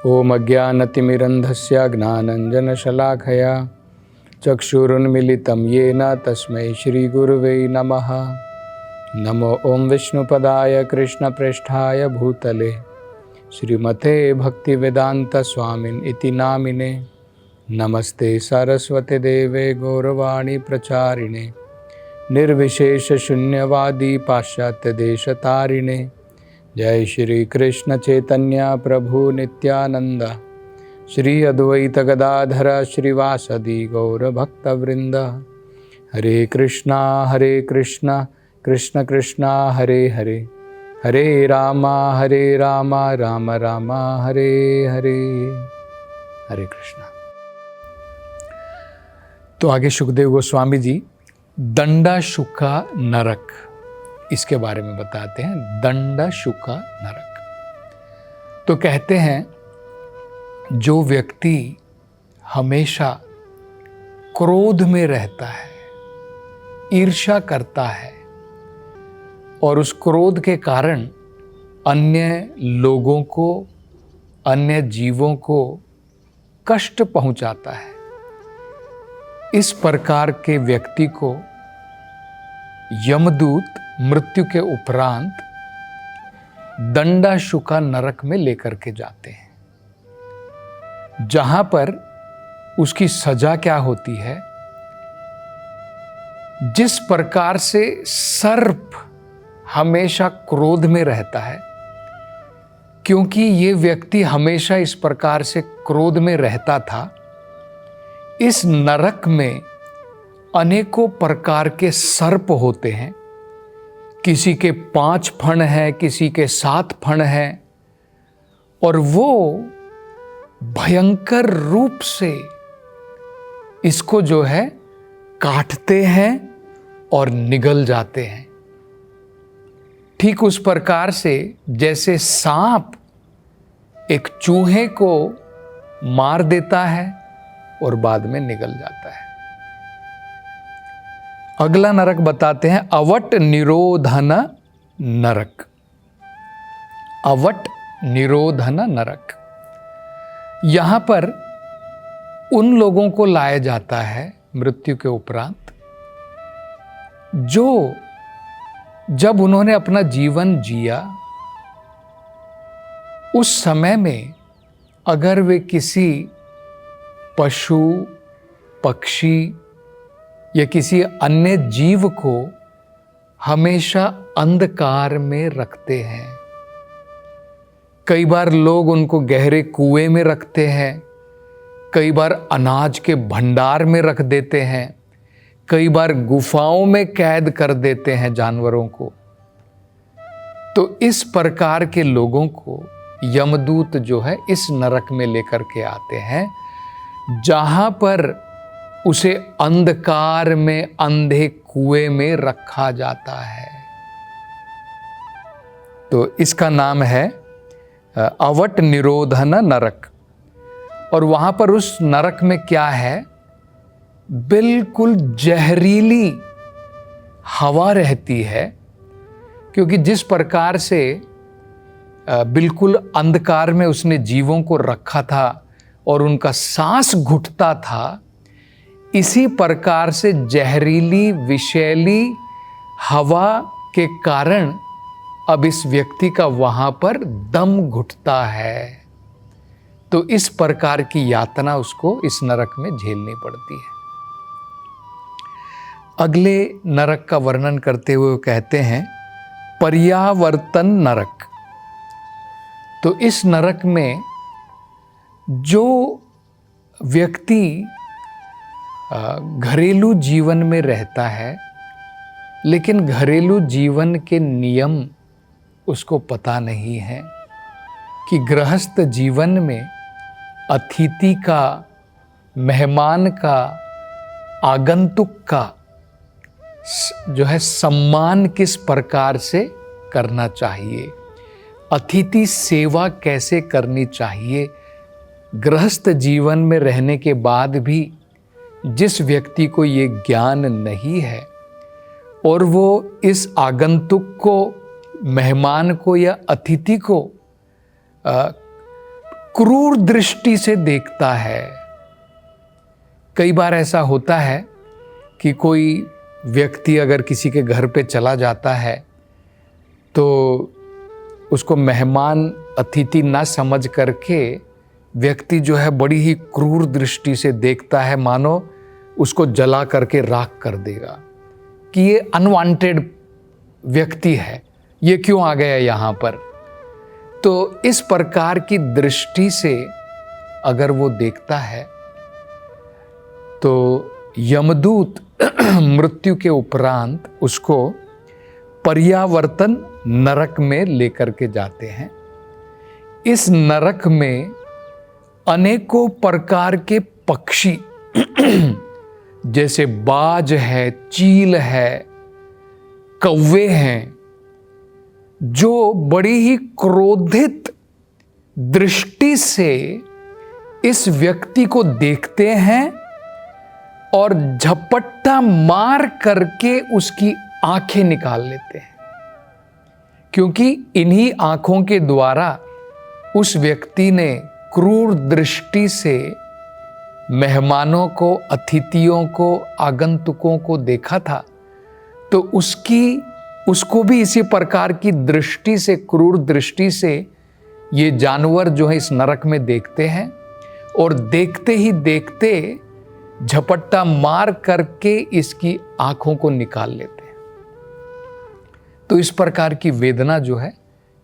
ओम अज्ञानतिमिरन्धस्य ज्ञानाञ्जनशलाखया चक्षुरुन्मीलितं येन तस्मै श्रीगुरुवे नमः। नमो ओम विष्णुपदाय कृष्णप्रेष्ठाय भूतले श्रीमते भक्तिवेदांत स्वामिन इति नामिने। नमस्ते सरस्वती देवे गौरवाणी प्रचारिणे निर्विशेष शून्यवादी पाश्चात्य देशतारिणे। जय श्री कृष्ण चैतन्य प्रभु नित्यानंद श्री अद्वैत गदाधर श्रीवासदि गौर भक्तवृंद। हरे कृष्णा कृष्ण कृष्णा हरे हरे, हरे रामा राम राम हरे हरे। हरे कृष्णा। तो आगे सुखदेव गोस्वामी जी दंडाशुका नरक इसके बारे में बताते हैं। दंडाशुका नरक तो कहते हैं जो व्यक्ति हमेशा क्रोध में रहता है, ईर्ष्या करता है और उस क्रोध के कारण अन्य लोगों को, अन्य जीवों को कष्ट पहुंचाता है, इस प्रकार के व्यक्ति को यमदूत मृत्यु के उपरांत दंडाशुका नरक में लेकर के जाते हैं, जहां पर उसकी सजा क्या होती है। जिस प्रकार से सर्प हमेशा क्रोध में रहता है, क्योंकि ये व्यक्ति हमेशा इस प्रकार से क्रोध में रहता था, इस नरक में अनेकों प्रकार के सर्प होते हैं। किसी के 5 फण हैं, किसी के 7 फण हैं, और वो भयंकर रूप से इसको जो है काटते हैं और निगल जाते हैं। ठीक उस प्रकार से जैसे सांप एक चूहे को मार देता है और बाद में निगल जाता है। अगला नरक बताते हैं अवट निरोधन नरक। अवट निरोधन नरक, यहां पर उन लोगों को लाया जाता है मृत्यु के उपरांत जो जब उन्होंने अपना जीवन जिया उस समय में अगर वे किसी पशु, पक्षी या किसी अन्य जीव को हमेशा अंधकार में रखते हैं। कई बार लोग उनको गहरे कुएं में रखते हैं, कई बार अनाज के भंडार में रख देते हैं, कई बार गुफाओं में कैद कर देते हैं जानवरों को। तो इस प्रकार के लोगों को यमदूत जो है इस नरक में लेकर के आते हैं, जहां पर उसे अंधकार में अंधे कुएं में रखा जाता है। तो इसका नाम है अवट निरोधन नरक। और वहां पर उस नरक में क्या है, बिल्कुल जहरीली हवा रहती है, क्योंकि जिस प्रकार से बिल्कुल अंधकार में उसने जीवों को रखा था और उनका सांस घुटता था, इसी प्रकार से जहरीली विषैली हवा के कारण अब इस व्यक्ति का वहां पर दम घुटता है। तो इस प्रकार की यातना उसको इस नरक में झेलनी पड़ती है। अगले नरक का वर्णन करते हुए कहते हैं पर्यावर्तन नरक। तो इस नरक में जो व्यक्ति घरेलू जीवन में रहता है, लेकिन घरेलू जीवन के नियम उसको पता नहीं है कि गृहस्थ जीवन में अतिथि का, मेहमान का, आगंतुक का जो है सम्मान किस प्रकार से करना चाहिए, अतिथि सेवा कैसे करनी चाहिए। गृहस्थ जीवन में रहने के बाद भी जिस व्यक्ति को ये ज्ञान नहीं है और वो इस आगंतुक को, मेहमान को या अतिथि को क्रूर दृष्टि से देखता है। कई बार ऐसा होता है कि कोई व्यक्ति अगर किसी के घर पे चला जाता है तो उसको मेहमान अतिथि ना समझ करके व्यक्ति जो है बड़ी ही क्रूर दृष्टि से देखता है, मानो उसको जला करके राख कर देगा कि ये अनवांटेड व्यक्ति है, ये क्यों आ गया यहाँ पर। तो इस प्रकार की दृष्टि से अगर वो देखता है तो यमदूत मृत्यु के उपरांत उसको पर्यावर्तन नरक में लेकर के जाते हैं। इस नरक में अनेकों प्रकार के पक्षी जैसे बाज है, चील है, कौवे हैं, जो बड़ी ही क्रोधित दृष्टि से इस व्यक्ति को देखते हैं और झपट्टा मार करके उसकी आंखें निकाल लेते हैं, क्योंकि इन्हीं आंखों के द्वारा उस व्यक्ति ने क्रूर दृष्टि से मेहमानों को, अतिथियों को, आगंतुकों को देखा था। तो उसको भी इसी प्रकार की दृष्टि से, क्रूर दृष्टि से ये जानवर जो है इस नरक में देखते हैं और देखते ही देखते झपट्टा मार करके इसकी आंखों को निकाल लेते हैं। तो इस प्रकार की वेदना जो है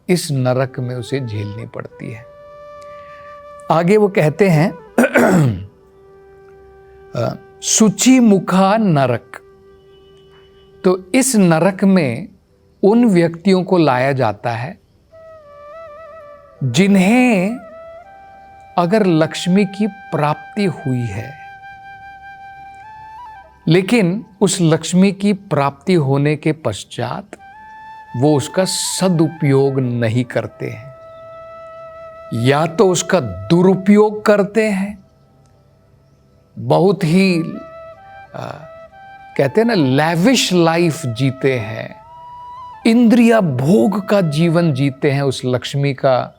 इस नरक में उसे झेलनी पड़ती है। आगे वो कहते हैं शुचि मुखा नरक। तो इस नरक में उन व्यक्तियों को लाया जाता है जिन्हें अगर लक्ष्मी की प्राप्ति हुई है, लेकिन उस लक्ष्मी की प्राप्ति होने के पश्चात वो उसका सदुपयोग नहीं करते हैं, या तो उसका दुरुपयोग करते हैं, बहुत ही कहते हैं ना लैविश लाइफ जीते हैं, इंद्रिया भोग का जीवन जीते हैं उस लक्ष्मी का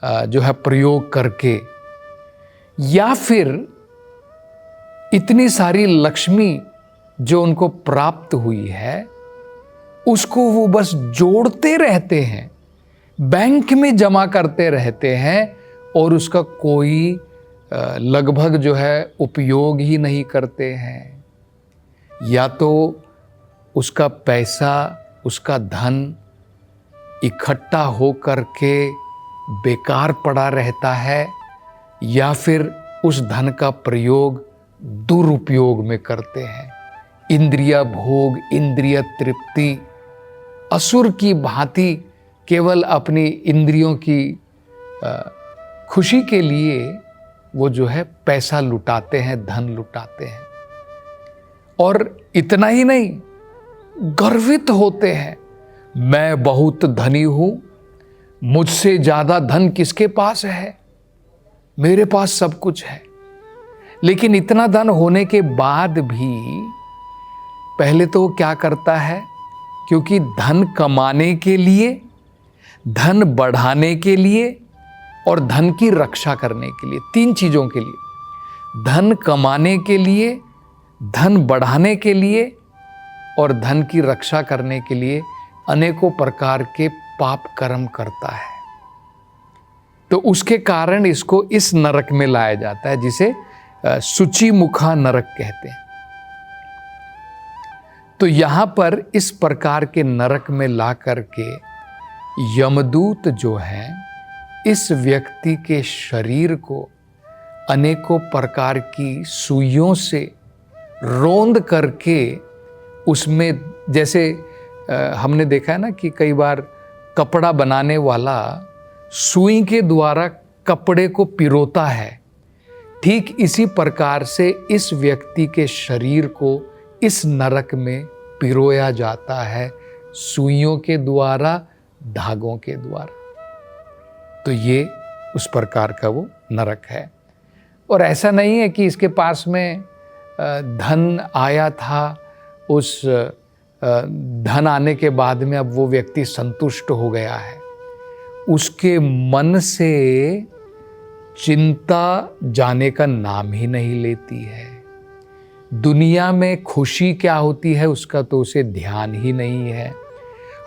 जो है प्रयोग करके, या फिर इतनी सारी लक्ष्मी जो उनको प्राप्त हुई है उसको वो बस जोड़ते रहते हैं, बैंक में जमा करते रहते हैं और उसका कोई लगभग जो है उपयोग ही नहीं करते हैं। या तो उसका पैसा, उसका धन इकट्ठा हो करके बेकार पड़ा रहता है, या फिर उस धन का प्रयोग दुरुपयोग में करते हैं। इंद्रिय भोग, इंद्रिय तृप्ति, असुर की भांति केवल अपनी इंद्रियों की खुशी के लिए वो जो है पैसा लुटाते हैं, धन लुटाते हैं। और इतना ही नहीं, गर्वित होते हैं, मैं बहुत धनी हूं, मुझसे ज्यादा धन किसके पास है, मेरे पास सब कुछ है। लेकिन इतना धन होने के बाद भी पहले तो वो क्या करता है, क्योंकि धन कमाने के लिए, धन बढ़ाने के लिए और धन की रक्षा करने के लिए, तीन चीजों के लिए, धन कमाने के लिए, धन बढ़ाने के लिए और धन की रक्षा करने के लिए अनेकों प्रकार के पाप कर्म करता है। तो उसके कारण इसको इस नरक में लाया जाता है, जिसे शुचि मुखा नरक कहते हैं। तो यहां पर इस प्रकार के नरक में ला करके यमदूत जो है इस व्यक्ति के शरीर को अनेकों प्रकार की सुइयों से रोंद करके उसमें, जैसे हमने देखा है ना कि कई बार कपड़ा बनाने वाला सुई के द्वारा कपड़े को पिरोता है, ठीक इसी प्रकार से इस व्यक्ति के शरीर को इस नरक में पिरोया जाता है, सुइयों के द्वारा, धागों के द्वारा। तो ये उस प्रकार का वो नरक है। और ऐसा नहीं है कि इसके पास में धन आया था, उस धन आने के बाद में अब वो व्यक्ति संतुष्ट हो गया है। उसके मन से चिंता जाने का नाम ही नहीं लेती है। दुनिया में खुशी क्या होती है उसका तो उसे ध्यान ही नहीं है।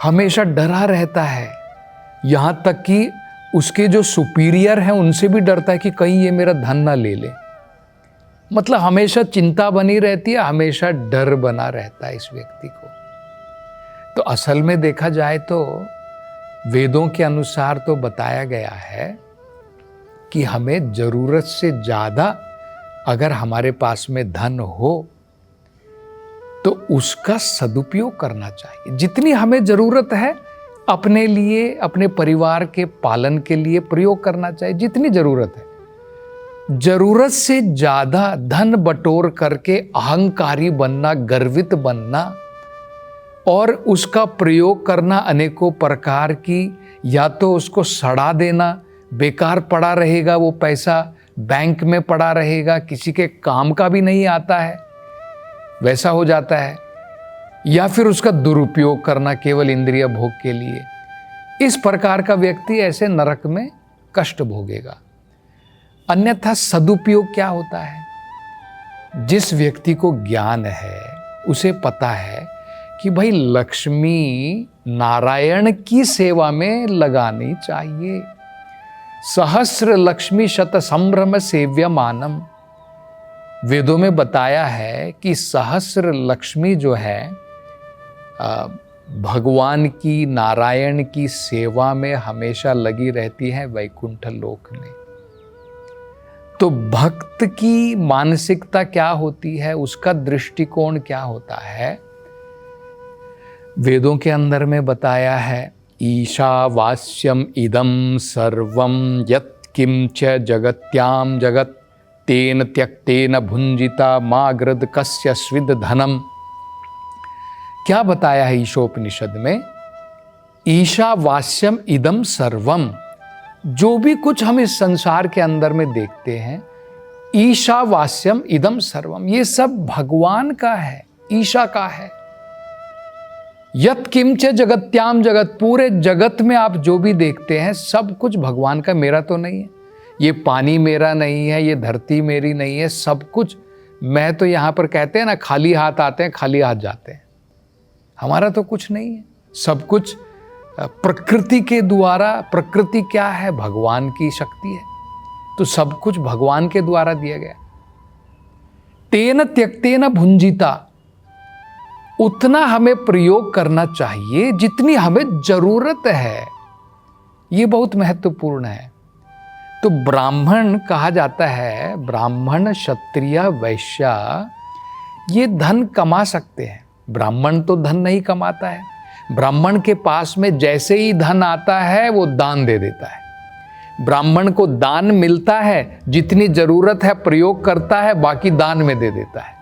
हमेशा डरा रहता है, यहाँ तक कि उसके जो सुपीरियर हैं उनसे भी डरता है कि कहीं ये मेरा धन ना ले ले। मतलब हमेशा चिंता बनी रहती है, हमेशा डर बना रहता है इस व्यक्ति को। तो असल में देखा जाए तो वेदों के अनुसार तो बताया गया है कि हमें जरूरत से ज्यादा अगर हमारे पास में धन हो तो उसका सदुपयोग करना चाहिए। जितनी हमें जरूरत है अपने लिए, अपने परिवार के पालन के लिए प्रयोग करना चाहिए, जितनी जरूरत है। जरूरत से ज्यादा धन बटोर करके अहंकारी बनना, गर्वित बनना और उसका प्रयोग करना अनेकों प्रकार की, या तो उसको सड़ा देना, बेकार पड़ा रहेगा, वो पैसा बैंक में पड़ा रहेगा, किसी के काम का भी नहीं आता है, वैसा हो जाता है। या फिर उसका दुरुपयोग करना केवल इंद्रिय भोग के लिए। इस प्रकार का व्यक्ति ऐसे नरक में कष्ट भोगेगा। अन्यथा सदुपयोग क्या होता है? जिस व्यक्ति को ज्ञान है उसे पता है कि भाई लक्ष्मी नारायण की सेवा में लगानी चाहिए। सहस्र लक्ष्मी शत संभ्रम सेव्यमानम। वेदों में बताया है कि सहस्र लक्ष्मी जो है भगवान की, नारायण की सेवा में हमेशा लगी रहती है वैकुंठ लोक में। तो भक्त की मानसिकता क्या होती है, उसका दृष्टिकोण क्या होता है? वेदों के अंदर में बताया है, ईशावास्यम इदं सर्वं यत् किंच जगत्याम जगत तेन त्यक्तेन भुंजिता माग्रद कस्य स्विद धनम। क्या बताया है ईशोपनिषद में? ईशावास्यम इदं सर्वम, जो भी कुछ हम इस संसार के अंदर में देखते हैं, ईशावास्यम इदं सर्वम, ये सब भगवान का है, ईशा का है। यत् किंच जगत्याम जगत, पूरे जगत में आप जो भी देखते हैं सब कुछ भगवान का, मेरा तो नहीं है। ये पानी मेरा नहीं है, ये धरती मेरी नहीं है, सब कुछ मैं तो यहाँ पर कहते हैं ना, खाली हाथ आते हैं खाली हाथ जाते हैं। हमारा तो कुछ नहीं है, सब कुछ प्रकृति के द्वारा। प्रकृति क्या है? भगवान की शक्ति है, तो सब कुछ भगवान के द्वारा दिया गया। तेन त्यक्तेन भुंजिता, उतना हमें प्रयोग करना चाहिए जितनी हमें जरूरत है। ये बहुत महत्वपूर्ण है। तो ब्राह्मण कहा जाता है, ब्राह्मण क्षत्रिय वैश्य ये धन कमा सकते हैं। ब्राह्मण तो धन नहीं कमाता है। ब्राह्मण के पास में जैसे ही धन आता है वो दान दे देता है। ब्राह्मण को दान मिलता है, जितनी जरूरत है प्रयोग करता है, बाकी दान में दे देता है।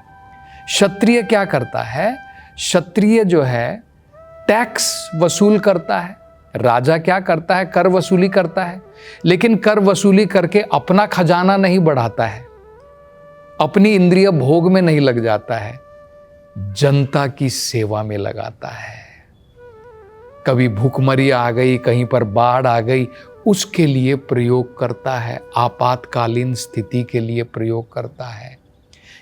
क्षत्रिय क्या करता है? क्षत्रिय जो है टैक्स वसूल करता है। राजा क्या करता है? कर वसूली करता है, लेकिन कर वसूली करके अपना खजाना नहीं बढ़ाता है, अपनी इंद्रिय भोग में नहीं लग जाता है, जनता की सेवा में लगाता है। कभी भूखमरी आ गई, कहीं पर बाढ़ आ गई, उसके लिए प्रयोग करता है, आपातकालीन स्थिति के लिए प्रयोग करता है,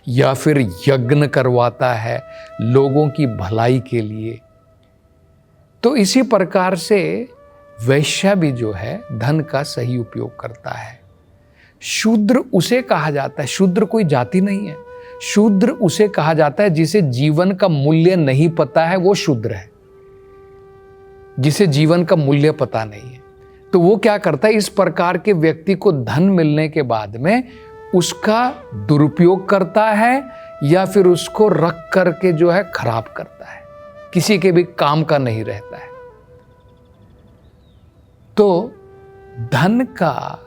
या फिर यज्ञ करवाता है लोगों की भलाई के लिए। तो इसी प्रकार से वैश्य भी जो है धन का सही उपयोग करता है। शूद्र उसे कहा जाता है, शूद्र कोई जाति नहीं है, शूद्र उसे कहा जाता है जिसे जीवन का मूल्य नहीं पता है, वो शूद्र है। जिसे जीवन का मूल्य पता नहीं है तो वो क्या करता है? इस प्रकार के व्यक्ति को धन मिलने के बाद में उसका दुरुपयोग करता है, या फिर उसको रख करके जो है खराब करता है, किसी के भी काम का नहीं रहता है। तो धन का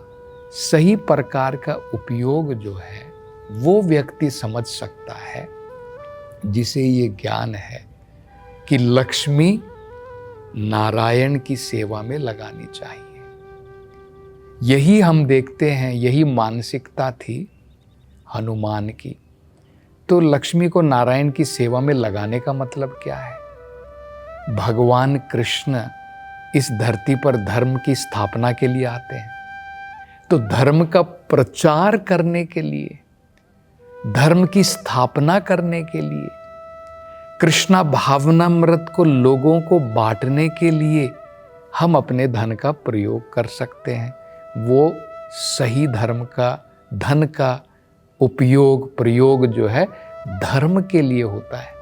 सही प्रकार का उपयोग जो है वो व्यक्ति समझ सकता है जिसे ये ज्ञान है कि लक्ष्मी नारायण की सेवा में लगानी चाहिए। यही हम देखते हैं, यही मानसिकता थी हनुमान की। तो लक्ष्मी को नारायण की सेवा में लगाने का मतलब क्या है? भगवान कृष्ण इस धरती पर धर्म की स्थापना के लिए आते हैं। तो धर्म का प्रचार करने के लिए, धर्म की स्थापना करने के लिए, कृष्णा भावनामृत को लोगों को बांटने के लिए हम अपने धन का प्रयोग कर सकते हैं। वो सही धर्म का, धन का प्रयोग जो है धर्म के लिए होता है।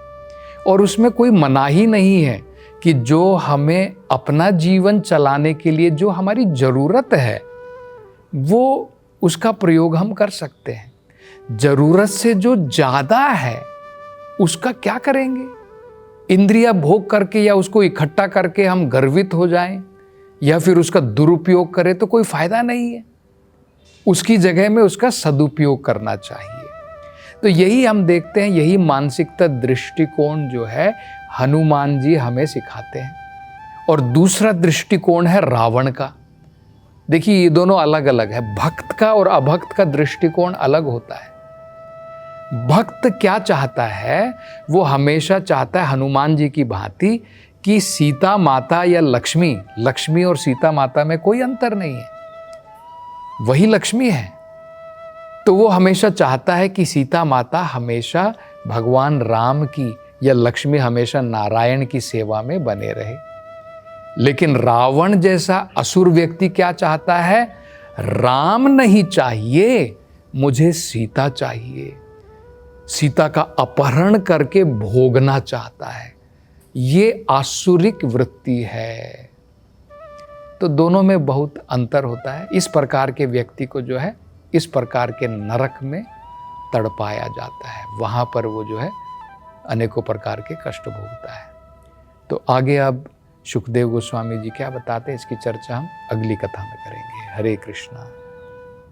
और उसमें कोई मनाही नहीं है कि जो हमें अपना जीवन चलाने के लिए जो हमारी ज़रूरत है वो उसका प्रयोग हम कर सकते हैं। ज़रूरत से जो ज़्यादा है उसका क्या करेंगे? इंद्रिया भोग करके या उसको इकट्ठा करके हम गर्वित हो जाएं या फिर उसका दुरुपयोग करें तो कोई फायदा नहीं है। उसकी जगह में उसका सदुपयोग करना चाहिए। तो यही हम देखते हैं, यही मानसिकता दृष्टिकोण जो है हनुमान जी हमें सिखाते हैं। और दूसरा दृष्टिकोण है रावण का। देखिए ये दोनों अलग अलग है। भक्त का और अभक्त का दृष्टिकोण अलग होता है। भक्त क्या चाहता है? वो हमेशा चाहता है हनुमान जी की भांति कि सीता माता या लक्ष्मी और सीता माता में कोई अंतर नहीं है, वही लक्ष्मी है। तो वो हमेशा चाहता है कि सीता माता हमेशा भगवान राम की या लक्ष्मी हमेशा नारायण की सेवा में बने रहे। लेकिन रावण जैसा असुर व्यक्ति क्या चाहता है? राम नहीं चाहिए, मुझे सीता चाहिए। सीता का अपहरण करके भोगना चाहता है। ये आसुरिक वृत्ति है। तो दोनों में बहुत अंतर होता है। इस प्रकार के व्यक्ति को जो है इस प्रकार के नरक में तड़पाया जाता है। वहाँ पर वो जो है अनेकों प्रकार के कष्ट भोगता है। तो आगे अब सुखदेव गोस्वामी जी क्या बताते हैं, इसकी चर्चा हम अगली कथा में करेंगे। हरे कृष्णा।